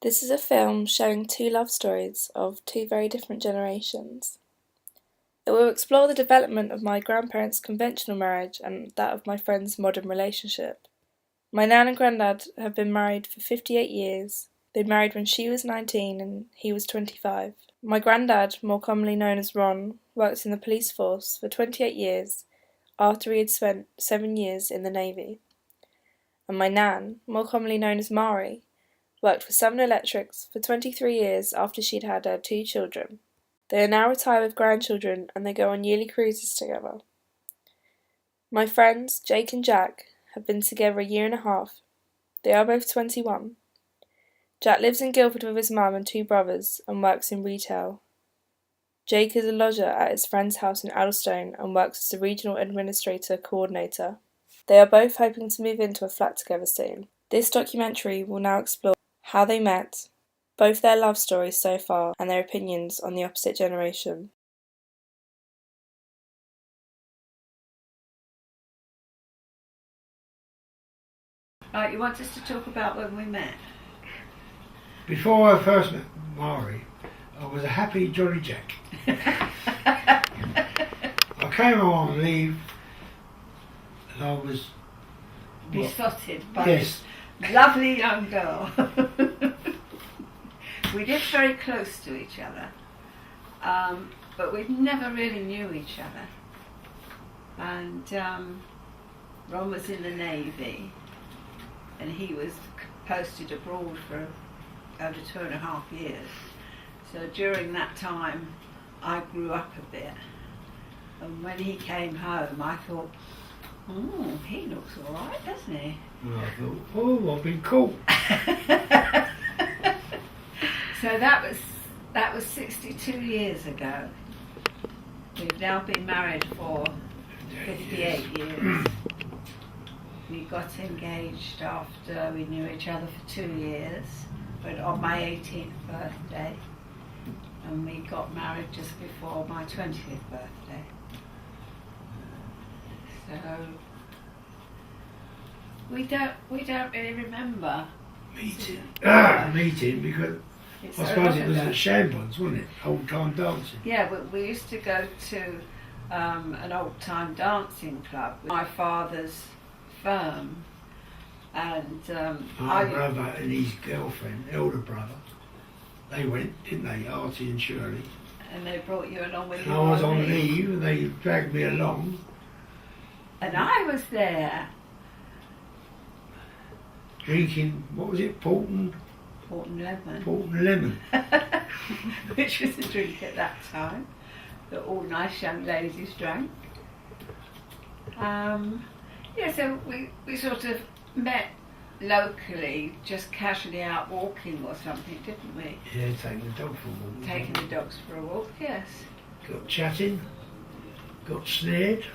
This is a film showing two love stories of two very different generations. It will explore the development of my grandparents' conventional marriage and that of my friend's modern relationship. My nan and granddad have been married for 58 years. They married when she was 19 and he was 25. My granddad, more commonly known as Ron, worked in the police force for 28 years after he had spent 7 years in the Navy. And my nan, more commonly known as Mari, worked for Sumner Electrics for 23 years after she'd had her 2 children. They are now retired with grandchildren and they go on yearly cruises together. My friends, Jake and Jack, have been together a year and a half. They are both 21. Jack lives in Guildford with his mum and 2 brothers and works in retail. Jake is a lodger at his friend's house in Addlestone and works as the regional administrator coordinator. They are both hoping to move into a flat together soon. This documentary will now explore how they met, both their love stories so far, and their opinions on the opposite generation. Right, you want us to talk about when we met? Before I first met Mari, I was a happy Johnny Jack. I came on leave and I was besotted by yes. this lovely young girl. We lived very close to each other, but we never really knew each other. And Ron was in the Navy and he was posted abroad for over 2.5 years. So during that time I grew up a bit, and when he came home I thought, oh, he looks alright, doesn't he? And I thought, oh, I've been caught. So that was 62 years ago. We've now been married for 58 years. We got engaged after we knew each other for 2 years, but on my 18th birthday, and we got married just before my 20th birthday. So we don't really remember meeting because it's I suppose it was at Shambons, wasn't it? Old time dancing. Yeah, we used to go to an old time dancing club with my father's firm, and My brother and his girlfriend, elder brother, they went, didn't they? Artie and Shirley. and they brought you along with And you. I was on leave and they dragged me along. And I was there. Drinking, what was it? Port and lemon. Which was a drink at that time that all nice young ladies drank. Yeah, so we sort of met locally, just casually out walking or something, didn't we? Yeah, taking the dog for a walk. Taking the dogs for a walk, yes. Got chatting, got snared,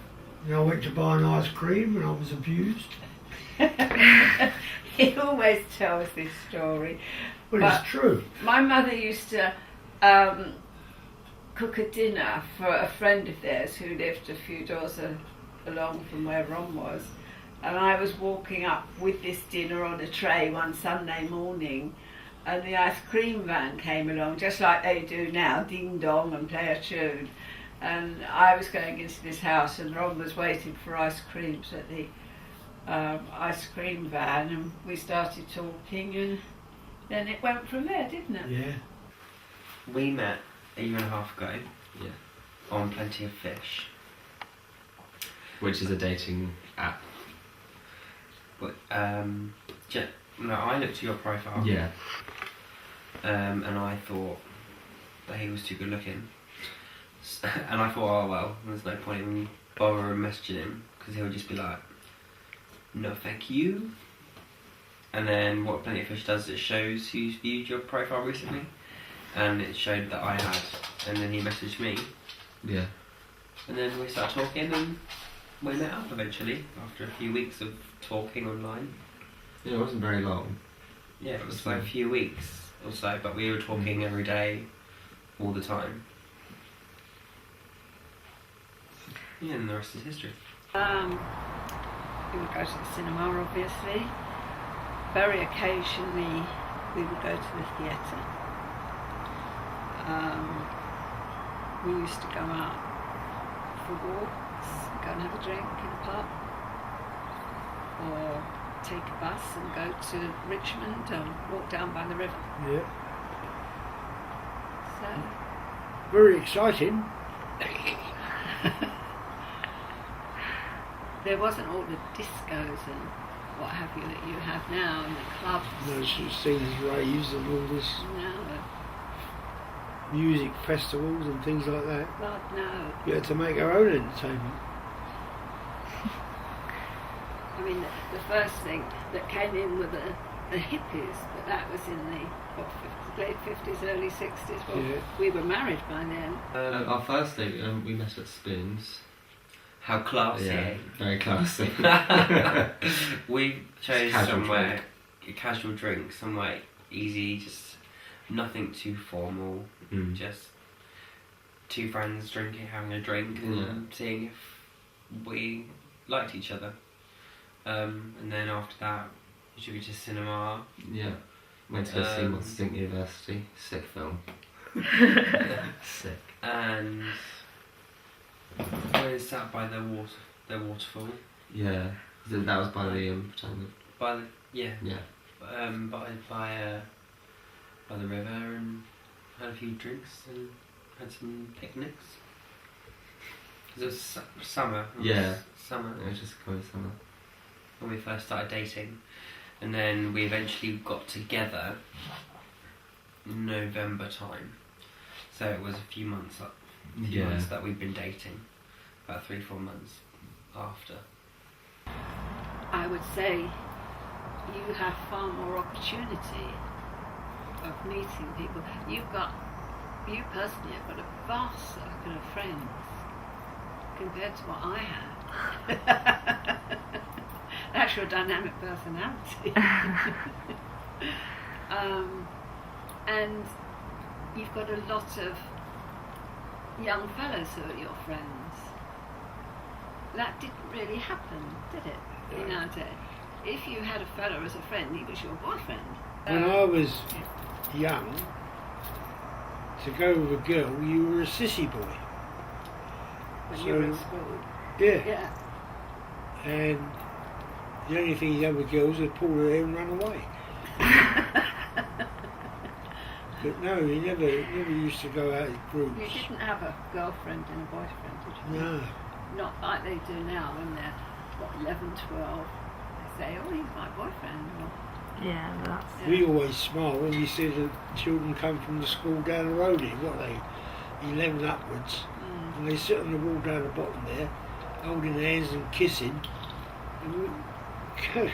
and I went to buy an ice cream and I was abused. He always tells this story. Well, But it's true. my mother used to cook a dinner for a friend of theirs who lived a few doors along from where Ron was. And I was walking up with this dinner on a tray one Sunday morning, and the ice cream van came along, just like they do now, ding dong, and play a tune. And I was going into this house, and Ron was waiting for ice creams at the ice cream van, and we started talking, and then it went from there, didn't it? Yeah. We met a year and a half ago. Yeah. On Plenty of Fish. Which is a dating app. But no, I looked at your profile. Yeah. And I thought that he was too good looking. And I thought, oh well, there's no point in bothering messaging him because he'll just be like, no, thank you. And then what Plenty of Fish does, it shows who's viewed your profile recently, and it showed that I had, and then he messaged me. Yeah. And then we started talking, and we met up eventually after a few weeks of talking online. Yeah, it wasn't very long. Yeah, it was like a few weeks or so, but we were talking every day, all the time. Yeah, and the rest is history. We would go to the cinema, obviously. Very occasionally we would go to the theatre. We used to go out for walks, go and have a drink in a pub, or take a bus and go to Richmond and walk down by the river. Yeah. So Very exciting. there wasn't all the discos and what have you that you have now, and the clubs. No such things as raves and all this No, music festivals and things like that. God no. You had to make our own entertainment. I mean, the first thing that came in were the hippies, but that was in the late 50s, early 60s. Well, Yeah. we were married by then. Our first date, we met at Spoons. How classy. Yeah, very classy. We chose Casual somewhere, a casual drink, somewhere easy, just nothing too formal, Mm. just two friends drinking, having a drink, and seeing if we liked each other. And then after that, usually to cinema. Yeah. Went to see Monsters Inc. University. Sick film. Sick. And we sat by the waterfall, Yeah. That was by the Botanical. by the Yeah. by the river, and had a few drinks and had some picnics. 'Cause it was summer. It was Yeah. summer It was just quite summer. when we first started dating, and then we eventually got together in November time. So it was a few months that we'd been dating, about 3-4 months after. I would say you have far more opportunity of meeting people. You personally have got a vast circle of friends compared to what I had. That's your dynamic personality. And you've got a lot of young fellows who are your friends. That didn't really happen, did it? In our day. If you had a fellow as a friend, he was your boyfriend. When I was young, to go with a girl, you were a sissy boy. When you were at school. Yeah. Yeah. And the only thing you done with girls was pull their hair and run away. But no, you never used to go out in groups. You didn't have a girlfriend and a boyfriend, did you? No. Not like they do now when they're, 11, 12. They say, oh, he's my boyfriend. Or, Yeah, but that's. yeah. We always smile when we see the children come from the school down the road here, what are they, 11 upwards, and they sit on the wall down the bottom there, holding hands and kissing. And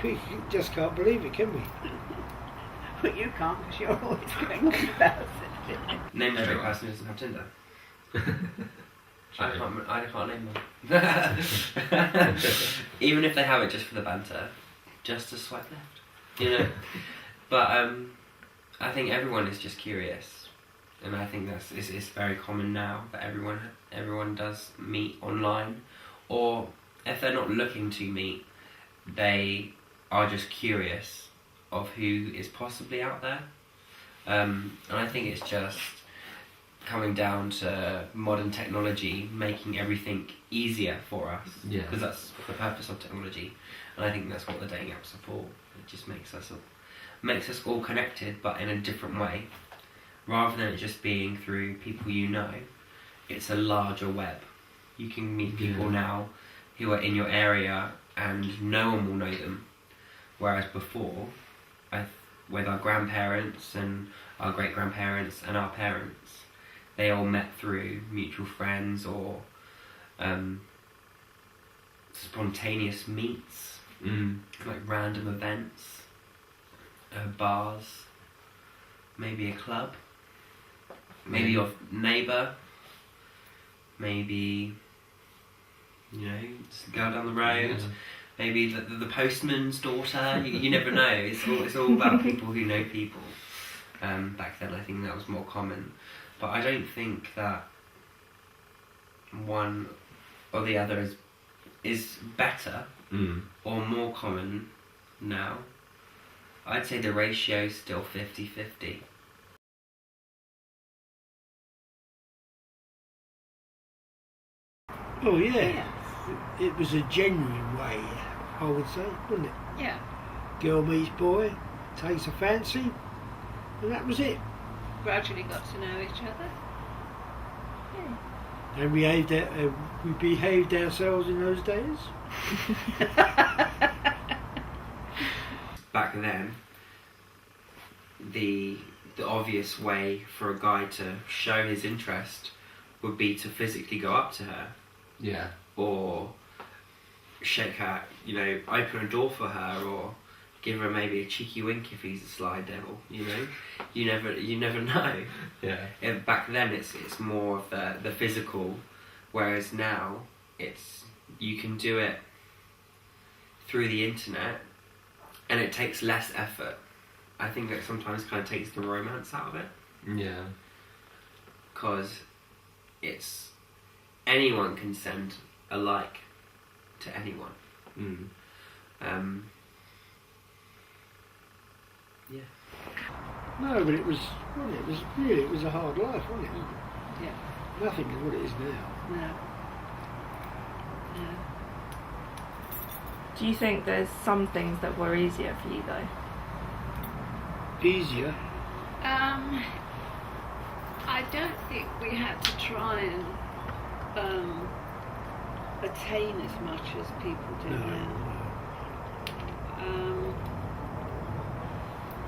we just can't believe it, can we? But you can't because you're always going on about it. Name a straight person who doesn't have Tinder. I can't name one. Even if they have it just for the banter, just to swipe left, you know. But I think everyone is just curious, and I think it's very common now that everyone does meet online, or if they're not looking to meet, they are just curious of who is possibly out there. And I think it's just coming down to modern technology making everything easier for us, because that's the purpose of technology, and I think that's what the dating apps are for. It just makes us all connected, but in a different way, rather than it just being through people you know. It's a larger web. You can meet people now who are in your area and no one will know them, whereas before, with our grandparents and our great-grandparents and our parents, they all met through mutual friends or spontaneous meets, like random events, bars, maybe a club, maybe your neighbour, maybe, just go down the road. Maybe the postman's daughter. You never know. It's all about people who know people. Back then, I think that was more common, but I don't think that one or the other is better or more common now. I'd say the ratio's still 50-50. Oh yeah. Yes. It was a genuine way, I would say, wasn't it? Yeah. Girl meets boy, takes a fancy, and that was it. Gradually got to know each other. And we behaved ourselves in those days. Back then, the obvious way for a guy to show his interest would be to physically go up to her Yeah. or shake her, you know, open a door for her, or give her maybe a cheeky wink if he's a sly devil. You know, you never know. Yeah. Back then, it's more of the physical, whereas now it's you can do it through the internet, and it takes less effort. I think that sometimes kind of takes the romance out of it, Yeah. because it's anyone can send a like to anyone. Mm. Yeah. No, but it was a hard life, wasn't it? Yeah. Nothing is what it is now. No. No. Do you think there's some things that were easier for you though? Easier. I don't think we had to try and attain as much as people do now.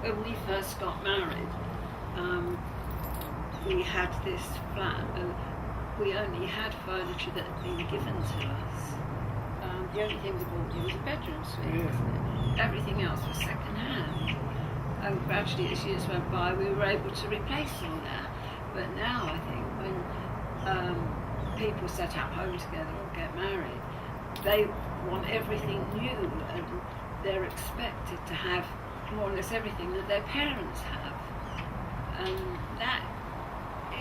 When we first got married, we had this flat and we only had furniture that had been given to us. The only thing we bought was a bedroom suite, wasn't it? Everything else was second hand. And gradually as years went by, we were able to replace all that. But now I think when people set up home together or get married, they want everything new and they're expected to have more or less everything that their parents have. And that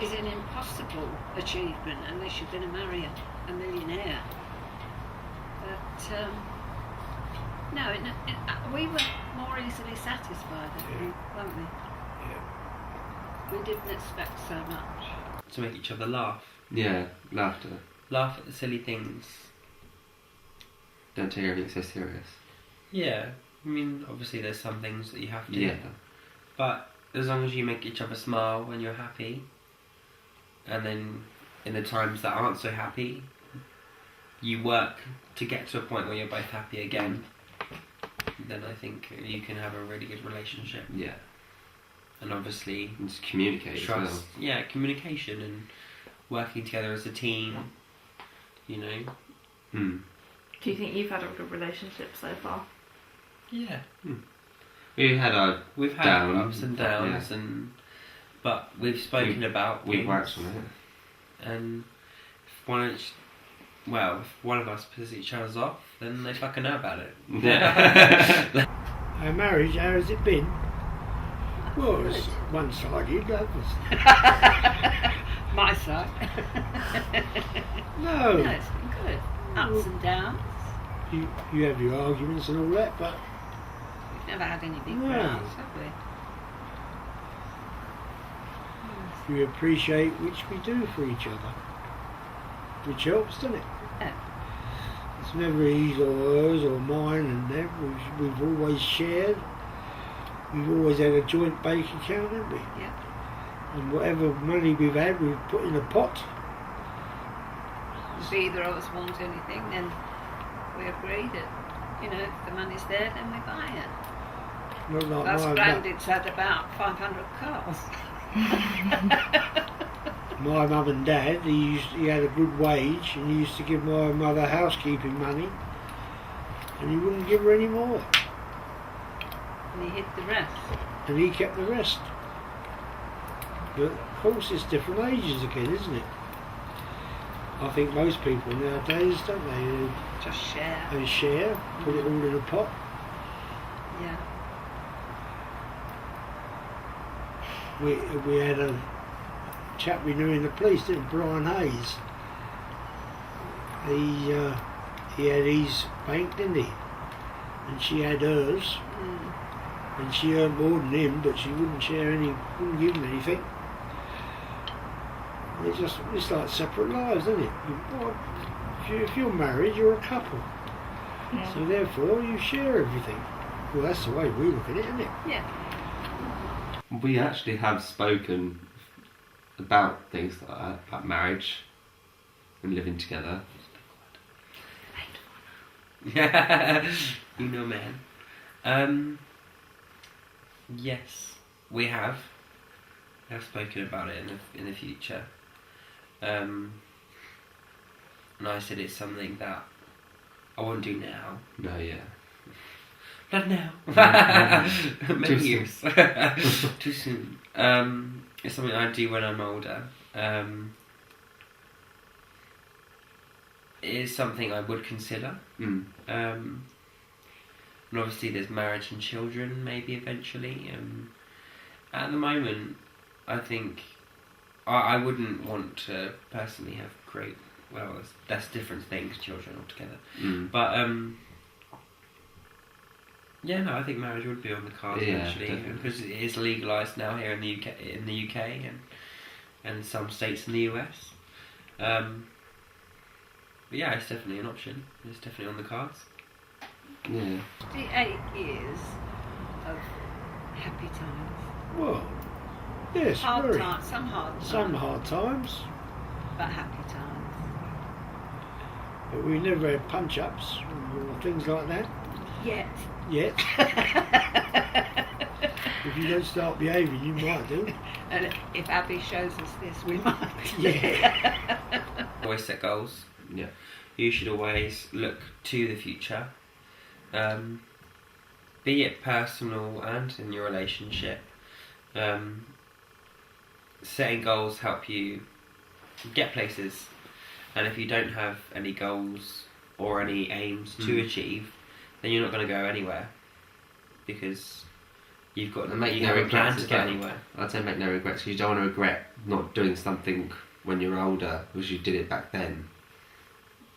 is an impossible achievement unless you're going to marry a millionaire. But no, we were more easily satisfied, I think, weren't we? Yeah. We didn't expect so much. To make each other laugh. Yeah. Laughter. Laugh at the silly things. Don't take everything so serious. Yeah. I mean, obviously there's some things that you have to. Yeah. But as long as you make each other smile when you're happy, and then in the times that aren't so happy, you work to get to a point where you're both happy again, then I think you can have a really good relationship. Yeah. And obviously And just communicate trust. as well. Yeah, communication and working together as a team, you know. Hmm. Do you think you've had a good relationship so far? Yeah. We've had our We've had ups and downs, but we've spoken about we've things, worked on it. and if one of us pisses each other's off, then they fucking know about it. Yeah. Our marriage, how has it been? Well, it's one-sided, that was. My side. No, No, it's been good. Ups and downs. you have your arguments and all that, but We've never had any big No. rows, have we? we appreciate which we do for each other. Which helps, doesn't it? Yeah. It's never his or hers or mine and that. We've always shared. We've always had a joint bank account, haven't we? Yeah. And whatever money we've had, we've put in a pot. If either of us want anything, then we agree that, you know, if the money's there, then we buy it. Not like That's my Grandad's had about 500 cars. my mum and dad, he had a good wage and he used to give my mother housekeeping money and he wouldn't give her any more. And he hid the rest. And he kept the rest. But of course it's different ages again, isn't it? I think most people nowadays, don't they? Just share. They share, put it all in a pot. Yeah. We had a chap we knew in the police, didn't we? Brian Hayes. He had his bank, didn't he? And she had hers. and she earned more than him, but she wouldn't wouldn't give him anything. It's like separate lives, isn't it? If you're married, you're a couple. Yeah. So therefore, you share everything. Well, that's the way we look at it, isn't it? Yeah. We actually have spoken about things like that, about marriage and living together. Yeah, you know, man. Yes, we have. We have spoken about it in the future. And I said it's something that I won't do now. No, yeah. Not now. Many Too soon. years. Too soon. It's something I do when I'm older. It is something I would consider. Mm. And obviously there's marriage and children maybe eventually. At the moment, I think I wouldn't want to personally have that's different things, children altogether. Mm. But yeah, no, I think marriage would be on the cards Yeah, eventually, definitely. because it is legalised now here in the UK and some states in the US. But yeah, it's definitely an option. It's definitely on the cards. Yeah. 8 years of happy times. Well, yes, Hard very. times, some hard times. Some hard times, But happy times. but we never had punch-ups or things like that Yet. yet. If you don't start behaving, you might do. And if Abby shows us this, we might. Yeah. Always set goals. Yeah. You should always look to the future, be it personal and in your relationship. Setting goals help you get places, and if you don't have any goals or any aims to achieve, then you're not going to go anywhere, because you And make no haven't planned regrets to as get well. anywhere. I'd say make no regrets, because you don't want to regret not doing something when you're older because you did it back then.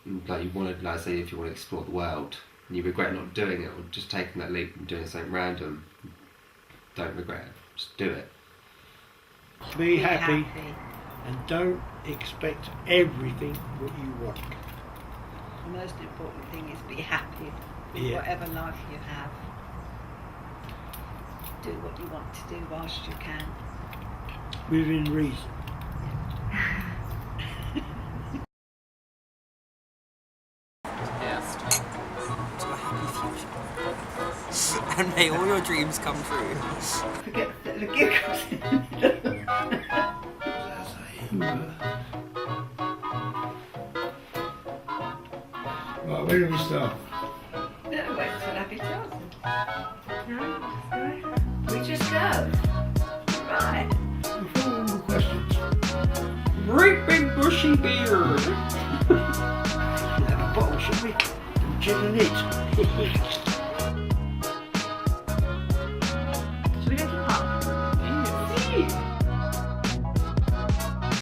And, like, you want to, like, say, if you want to explore the world and you regret not doing it or just taking that leap and doing something random, don't regret it. Just do it. Be happy and don't expect everything what you want. The most important thing is be happy with Yeah. whatever life you have. Do what you want to do whilst you can. Within reason. Yes. To a happy future. And may all your dreams come true. Forget the giggles. Right, where do we start? No, wait till Abby tells us. No, we just go. Right. Before all the questions, Great big bushy beard. have a bottle, shall we? Gin and it.